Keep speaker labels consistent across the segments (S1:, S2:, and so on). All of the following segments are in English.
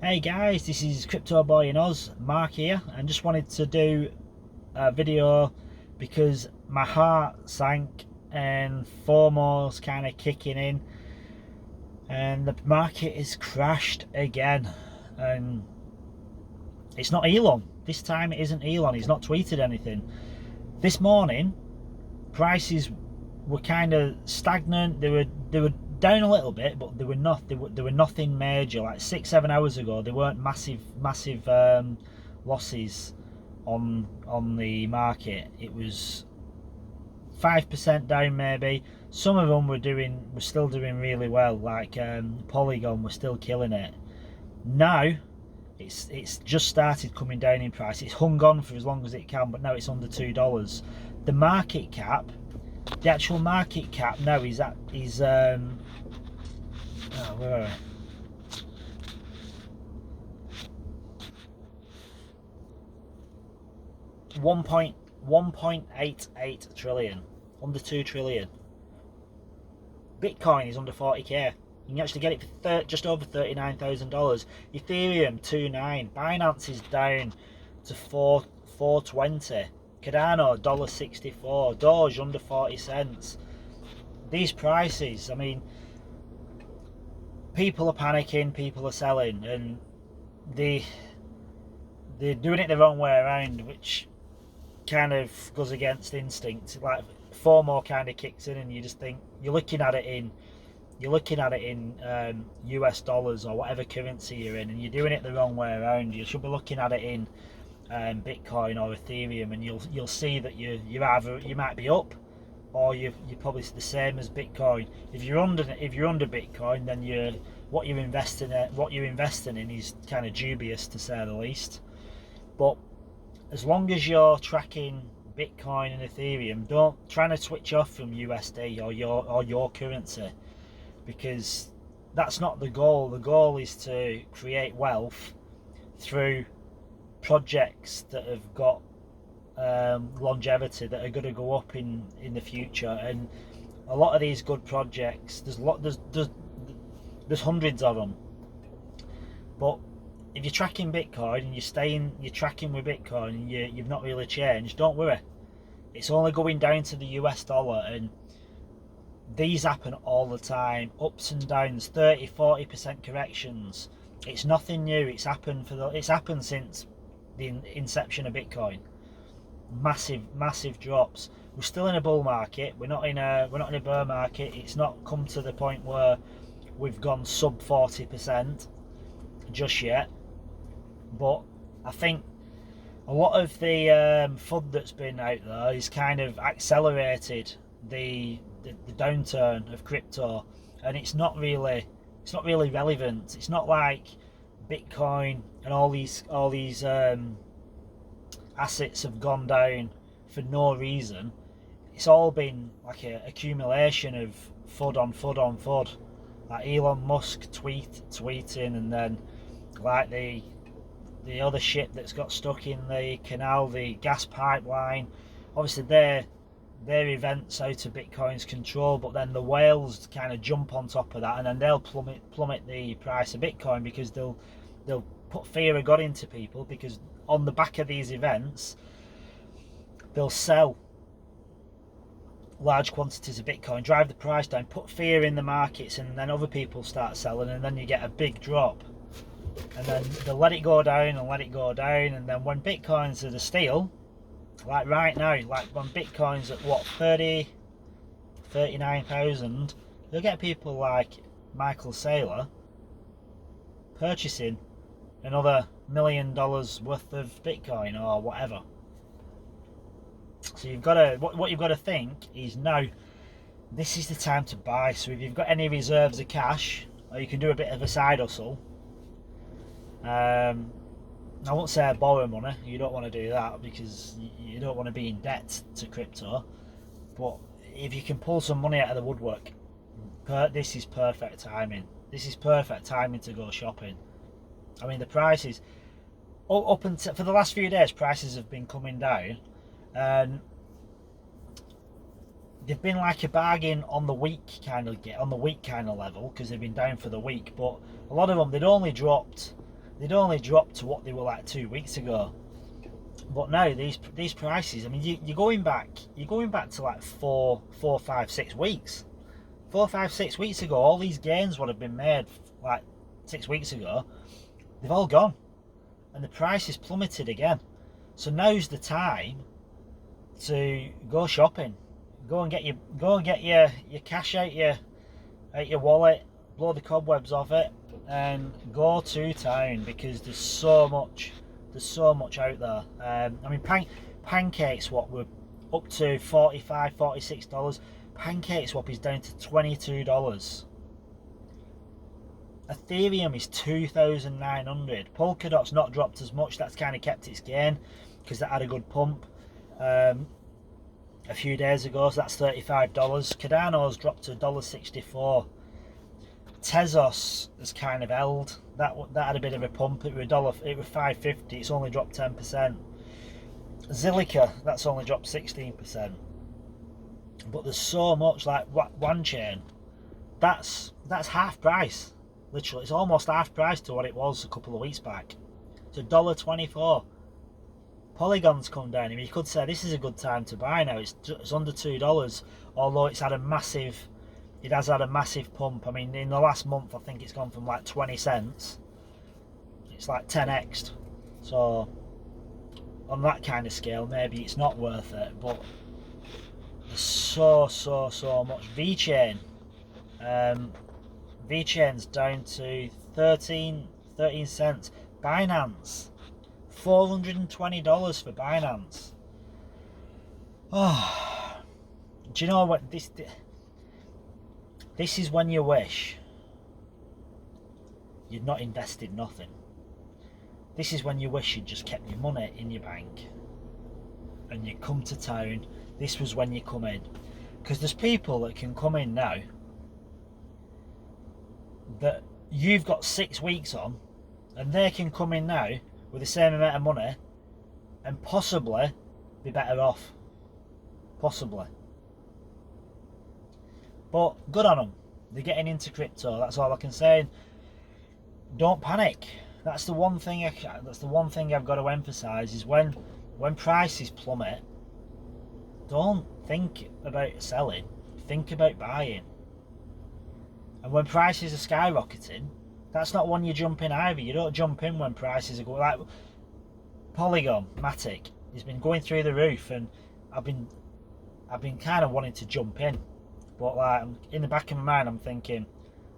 S1: Hey guys, this is Crypto Boy in Oz, Mark here, and just wanted to do a video because my heart sank and FOMO's kind of kicking in and the market has crashed again. And it's not Elon, this time it isn't Elon, he's not tweeted anything. This morning prices were kind of stagnant, they were down a little bit, but they were nothing major. Like 6-7 hours ago, there weren't massive losses on the market. It was 5% down maybe. Some of them were still doing really well. Like Polygon were still killing it. Now it's just started coming down in price. It's hung on for as long as it can, but now it's under $2. The market cap, the actual market cap now is where are we? 1.88 trillion, under 2 trillion. Bitcoin is under 40k. You can actually get it for just over $39,000. Ethereum 2.9. Binance is down to 4.20. Cardano $1.64. Doge under 40 cents. These prices, I mean, people are panicking, people are selling, and they're doing it the wrong way around, which kind of goes against instinct. Like FOMO kind of kicks in, and you just think you're looking at it in US dollars or whatever currency you're in, and you're doing it the wrong way around. You should be looking at it in Bitcoin or Ethereum, and you'll see that you might be up, or you're probably the same as Bitcoin. If you're under Bitcoin, then what you're investing in is kind of dubious, to say the least. But as long as you're tracking Bitcoin and Ethereum, don't try to switch off from USD or your currency, because that's not the goal. The goal is to create wealth through projects that have got longevity, that are going to go up in the future. And a lot of these good projects, there's hundreds of them. But if you're tracking Bitcoin and you're tracking with Bitcoin and you've not really changed, don't worry. It's only going down to the US dollar, and these happen all the time. Ups and downs, 30-40% corrections. It's nothing new. It's happened since the inception of Bitcoin. Massive drops. We're still in a bull market. We're not in a bear market. It's not come to the point where we've gone sub 40% just yet. But I think a lot of the FUD that's been out there is kind of accelerated the downturn of crypto, and it's not really relevant. It's not like Bitcoin and all these assets have gone down for no reason. It's all been like an accumulation of FUD on FUD on FUD. Like Elon Musk tweeting, and then like the other ship that's got stuck in the canal, the gas pipeline. Obviously they're events out of Bitcoin's control, but then the whales kind of jump on top of that, and then they'll plummet the price of Bitcoin, because they'll put fear of God into people, because on the back of these events they'll sell large quantities of Bitcoin, drive the price down, put fear in the markets, and then other people start selling, and then you get a big drop, and then they'll let it go down and let it go down. And then when Bitcoin's at a steal, like right now, like when Bitcoin's at what, 39,000, you'll get people like Michael Saylor purchasing another $1 million worth of Bitcoin or whatever. So what you've got to think is, now this is the time to buy. So if you've got any reserves of cash, or you can do a bit of a side hustle, I won't say borrow money. You don't want to do that, because you don't want to be in debt to crypto. But if you can pull some money out of the woodwork, this is perfect timing. This is perfect timing to go shopping. I mean, the prices up until for the last few days, prices have been coming down, and they've been like a bargain on the week kind of level, because they've been down for the week. But a lot of them, they'd only dropped they'd only dropped to what they were like 2 weeks ago. But now these prices, I mean, you're going back to like 4, 5, 6 weeks. 4, 5, 6 weeks ago, all these gains would have been made like 6 weeks ago. They've all gone, and the price is plummeted again. So now's the time to go shopping. Go and get your cash out your wallet, blow the cobwebs off it, and go to town, because there's so much out there. I mean, pancake swap were up to $45, $46. Pancake swap is down to $22. Ethereum is 2,900. Polkadot's not dropped as much. That's kind of kept its gain because that had a good pump a few days ago. So that's $35. Cardano's dropped to $1.64. Tezos has kind of held. That had a bit of a pump. It was $5.50. It's only dropped 10%. Zilliqa, that's only dropped 16%. But there's so much, like one chain. That's half price. Literally, it's almost half price to what it was a couple of weeks back. It's $1.24. Polygon's come down. I mean, you could say this is a good time to buy now. It's under $2, although it has had a massive pump. I mean, in the last month, I think it's gone from like 20 cents. It's like 10x'd. So on that kind of scale, maybe it's not worth it. But there's so much. VeChain's down to 13 cents. Binance, $420 for Binance. Oh, do you know what this is? When you wish you'd not invested nothing. This is when you wish you'd just kept your money in your bank and you come to town. This was when you come in, because there's people that can come in now that you've got 6 weeks on, and they can come in now with the same amount of money and possibly be better off. Possibly. But good on them. They're getting into crypto. That's all I can say. Don't panic. That's the one thing I've got to emphasize, is when prices plummet, don't think about selling. Think about buying. And when prices are skyrocketing, that's not when you jump in either. You don't jump in when prices are going, like Polygon, Matic, has been going through the roof, and I've been kind of wanting to jump in, but like in the back of my mind, I'm thinking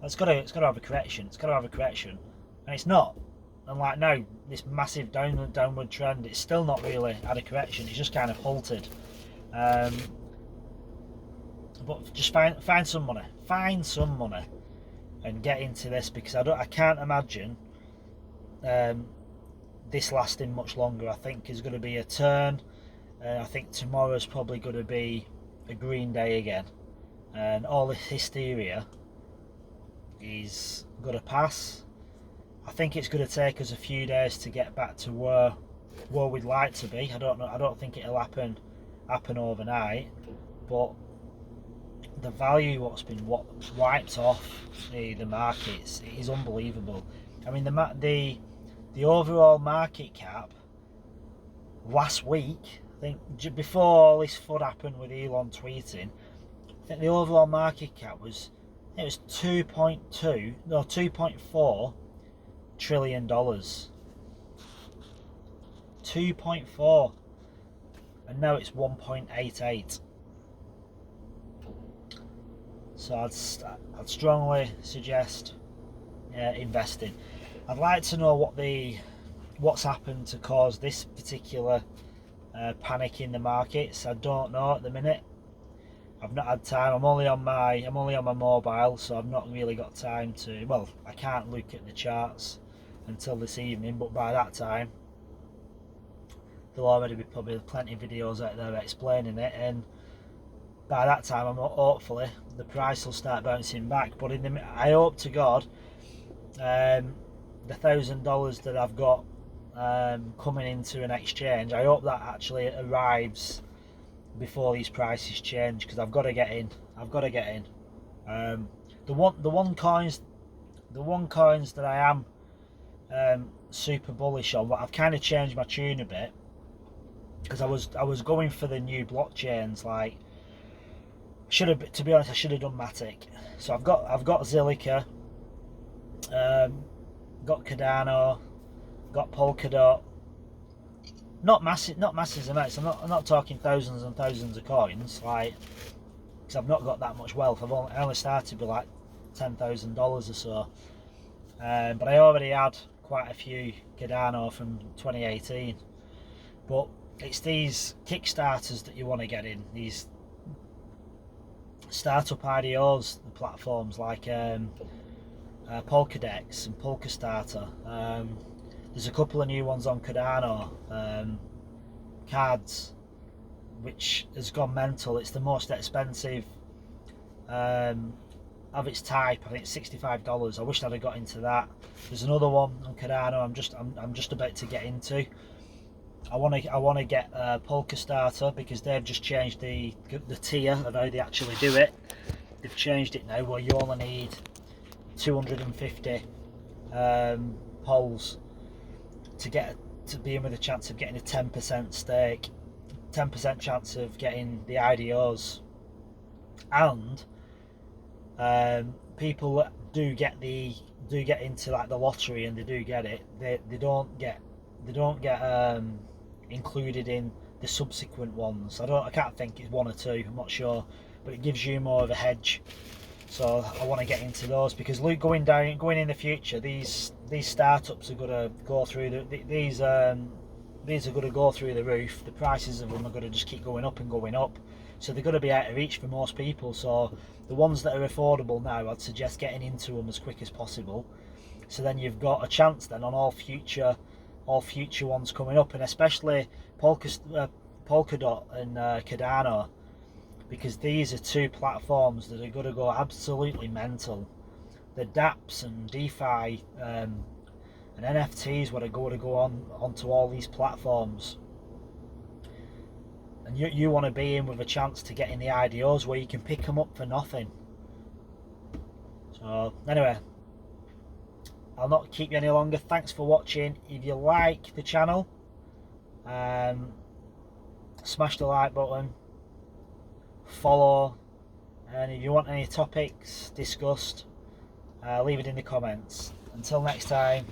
S1: it's got to have a correction. It's got to have a correction, and it's not. And like now, this massive downward trend, it's still not really had a correction. It's just kind of halted. But just find some money, and get into this, because I can't imagine this lasting much longer. I think there's going to be a turn. I think tomorrow's probably going to be a green day again, and all this hysteria is going to pass. I think it's going to take us a few days to get back to where we'd like to be. I don't know. I don't think it'll happen overnight, but the value what's been wiped off the markets is unbelievable. I mean, the overall market cap last week, I think before all this FUD happened with Elon tweeting, I think the overall market cap was 2.4 trillion dollars. 2.4, and now it's 1.88. So I'd strongly suggest investing. I'd like to know what's happened to cause this particular panic in the markets. I don't know at the minute. I've not had time. I'm only on my mobile, so I've not really got time to. Well, I can't look at the charts until this evening, but by that time there'll already be probably plenty of videos out there explaining it, and by that time, hopefully the price will start bouncing back. But I hope to God, the $1,000 that I've got coming into an exchange, I hope that actually arrives before these prices change, because I've got to get in. The one coins that I am super bullish on, but I've kind of changed my tune a bit because I was going for the new blockchains. Like, should have, to be honest, I should have done Matic. So I've got Zilliqa, got Cardano, got Polkadot. Not massive amounts. I'm not talking thousands and thousands of coins, like, because I've not got that much wealth. I only started with like $10,000 or so, but I already had quite a few Cardano from 2018. But it's these Kickstarters that you want to get in, these startup IDOs, the platforms like Polkadex and Polkastarter. There's a couple of new ones on Cardano, Cards, which has gone mental. It's the most expensive of its type. I think it's $65. I wish I'd have got into that. There's another one on Cardano I'm just about to get into. I want to get Polkastarter because they've just changed the tier of how they actually do it. They've changed it now where you only need 250 polls to be in with a chance of getting a 10% stake, 10% chance of getting the IDOs, and people that do get into like the lottery and they do get it, they don't get included in the subsequent ones. I can't think it's one or two, I'm not sure, but it gives you more of a hedge. So I want to get into those because going in the future, these startups are going to go through these are going to go through the roof. The prices of them are going to just keep going up and going up. So they're going to be out of reach for most people. So the ones that are affordable now, I'd suggest getting into them as quick as possible. So then you've got a chance then on all future ones coming up, and especially Polkadot and Cardano, because these are two platforms that are going to go absolutely mental. The dApps and DeFi and NFTs are going to go onto all these platforms, and you want to be in with a chance to get in the IDOs where you can pick them up for nothing. So anyway, I'll not keep you any longer. Thanks for watching. If you like the channel, smash the like button, follow, and if you want any topics discussed, leave it in the comments. Until next time.